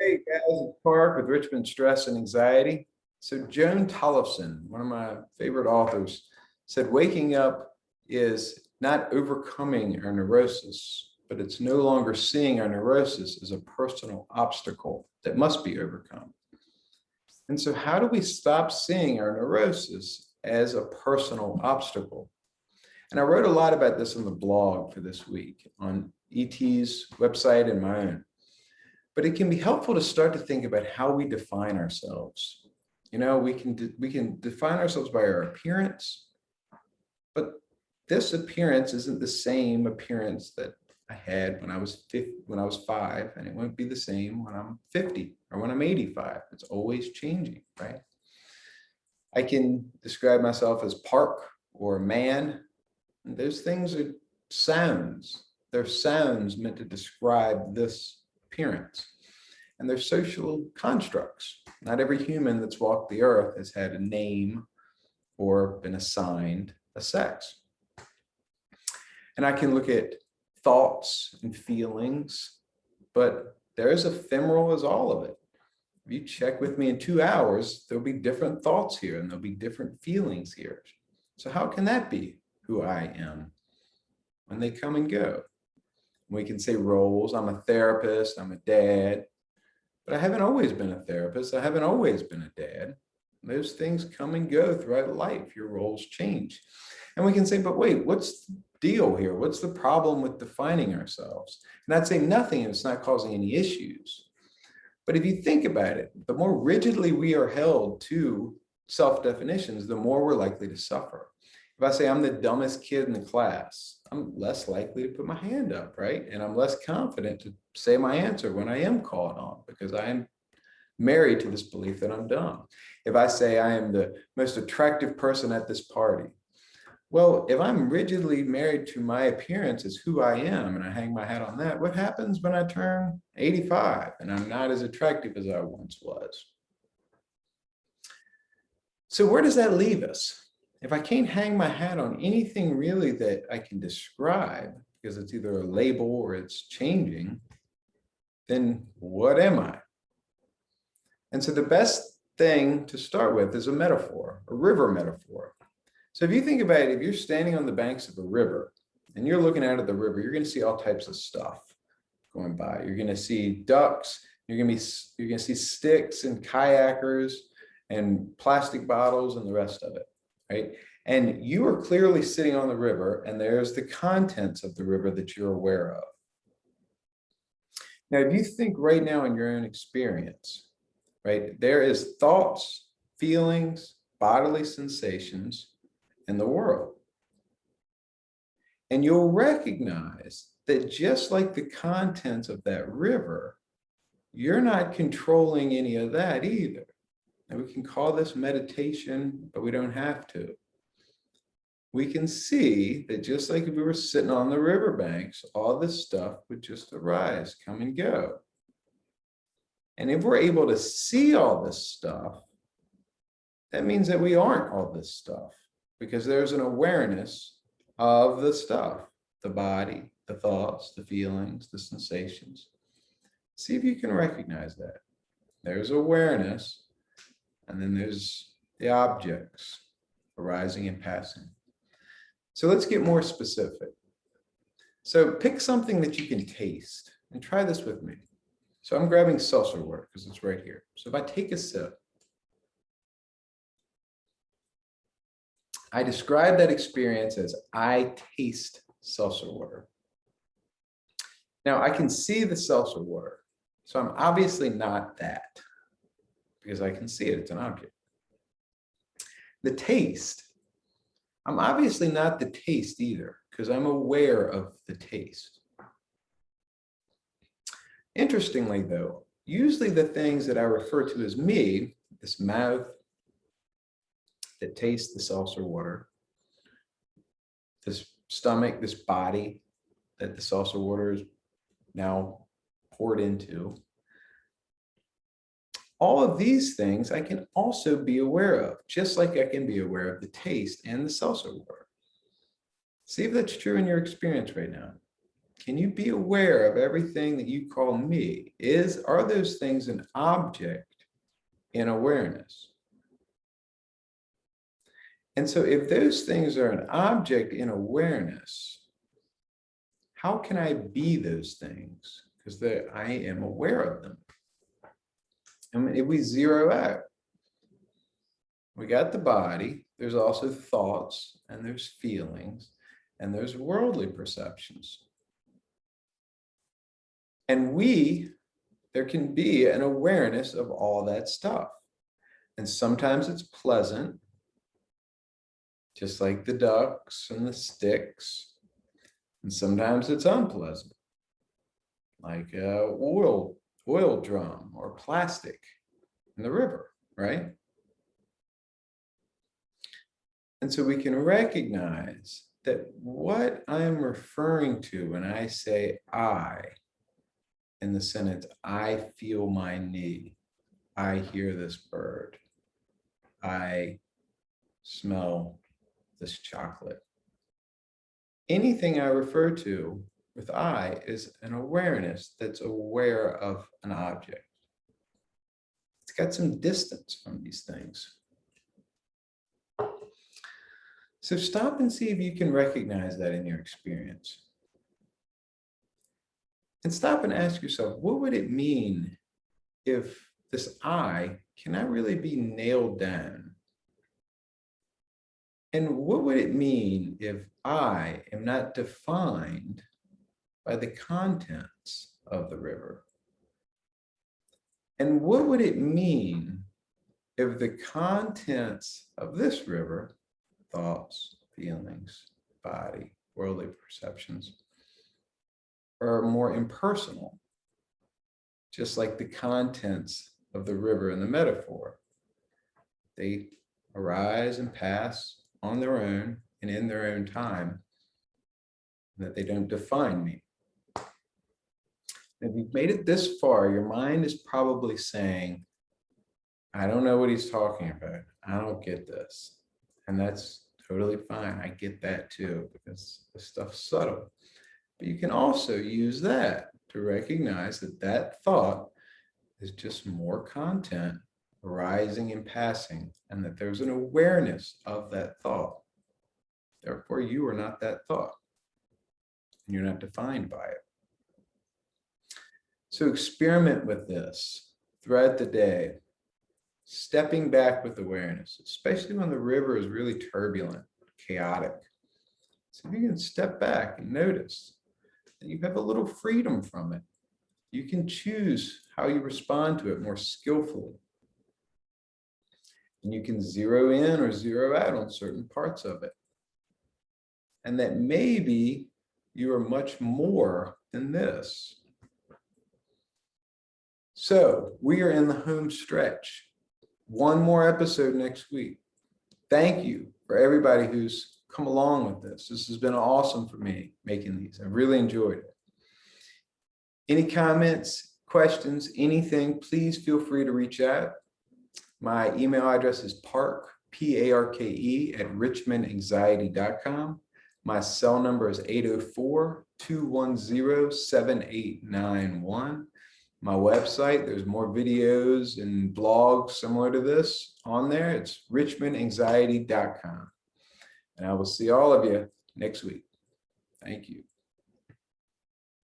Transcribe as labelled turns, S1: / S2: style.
S1: Hey guys, it's Park with Richmond Stress and Anxiety. So Joan Tollifson, one of my favorite authors, said waking up is not overcoming our neurosis, but it's no longer seeing our neurosis as a personal obstacle that must be overcome. And so how do we stop seeing our neurosis as a personal obstacle? And I wrote a lot about this on the blog for this week on ET's website and my own. But it can be helpful to start to think about how we define ourselves. You know, we can define ourselves by our appearance, but this appearance isn't the same appearance that I had when I was 5, and it won't be the same when I'm 50 or when I'm 85. It's always changing, right? I can describe myself as Park or a man, and those things are sounds. They're sounds meant to describe this appearance. And they're social constructs. Not every human that's walked the earth has had a name or been assigned a sex. And I can look at thoughts and feelings, but they're as ephemeral as all of it. If you check with me in 2 hours, there'll be different thoughts here and there'll be different feelings here. So how can that be who I am when they come and go? We can say roles. I'm a therapist, I'm a dad, but I haven't always been a therapist. I haven't always been a dad. Those things come and go throughout life. Your roles change. And we can say, but wait, what's the deal here? What's the problem with defining ourselves? And I'd say nothing if it's not causing any issues. But if you think about it, the more rigidly we are held to self-definitions, the more we're likely to suffer. If I say I'm the dumbest kid in the class, I'm less likely to put my hand up, right? And I'm less confident to say my answer when I am called on because I am married to this belief that I'm dumb. If I say I am the most attractive person at this party, well, if I'm rigidly married to my appearance as who I am and I hang my hat on that, what happens when I turn 85 and I'm not as attractive as I once was? So where does that leave us? If I can't hang my hat on anything really that I can describe, because it's either a label or it's changing, then what am I? And so the best thing to start with is a metaphor, a river metaphor. So if you think about it, if you're standing on the banks of a river and you're looking out at the river, you're going to see all types of stuff going by. You're going to see ducks, you're going to see sticks and kayakers and plastic bottles and the rest of it. Right? And you are clearly sitting on the river and there's the contents of the river that you're aware of. Now, if you think right now in your own experience, right, there is thoughts, feelings, bodily sensations in the world. And you'll recognize that just like the contents of that river, you're not controlling any of that either. And we can call this meditation, but we don't have to. We can see that just like if we were sitting on the riverbanks, all this stuff would just arise, come and go. And if we're able to see all this stuff, that means that we aren't all this stuff because there's an awareness of the stuff, the body, the thoughts, the feelings, the sensations. See if you can recognize that. There's awareness. And then there's the objects arising and passing. So let's get more specific. So pick something that you can taste and try this with me. So I'm grabbing seltzer water because it's right here. So if I take a sip, I describe that experience as I taste seltzer water. Now I can see the seltzer water. So I'm obviously not that. Because I can see it, it's an object. The taste, I'm obviously not the taste either, because I'm aware of the taste. Interestingly though, usually the things that I refer to as me, this mouth that tastes the seltzer water, this stomach, this body that the seltzer water is now poured into, all of these things I can also be aware of, just like I can be aware of the taste and the seltzer water. See if that's true in your experience right now. Can you be aware of everything that you call me? Are those things an object in awareness? And so if those things are an object in awareness, how can I be those things? Because I am aware of them. I mean, if we zero out, we got the body, there's also thoughts, and there's feelings, and there's worldly perceptions. And there can be an awareness of all that stuff. And sometimes it's pleasant, just like the ducks and the sticks. And sometimes it's unpleasant, like a oil drum or plastic in the river, right? And so we can recognize that what I'm referring to when I say I, in the sentence, I feel my knee, I hear this bird, I smell this chocolate. Anything I refer to with I is an awareness that's aware of an object. It's got some distance from these things. So stop and see if you can recognize that in your experience. And stop and ask yourself, what would it mean if this I cannot really be nailed down? And what would it mean if I am not defined by the contents of the river? And what would it mean if the contents of this river, thoughts, feelings, body, worldly perceptions, are more impersonal, just like the contents of the river in the metaphor? They arise and pass on their own and in their own time, that they don't define me. If you've made it this far, your mind is probably saying, I don't know what he's talking about. I don't get this. And that's totally fine. I get that too, because the stuff's subtle. But you can also use that to recognize that that thought is just more content arising and passing, and that there's an awareness of that thought. Therefore, you are not that thought, and you're not defined by it. So experiment with this throughout the day, stepping back with awareness, especially when the river is really turbulent, chaotic. So you can step back and notice that you have a little freedom from it. You can choose how you respond to it more skillfully. And you can zero in or zero out on certain parts of it. And that maybe you are much more than this. So we are in the home stretch. One more episode next week. Thank you for everybody who's come along with this. This has been awesome for me making these. I've really enjoyed it. Any comments, questions, anything, please feel free to reach out. My email address is parke, P-A-R-K-E, @richmondanxiety.com. My cell number is 804-210-7891. My website, there's more videos and blogs similar to this on there. It's richmondanxiety.com. And I will see all of you next week. Thank you.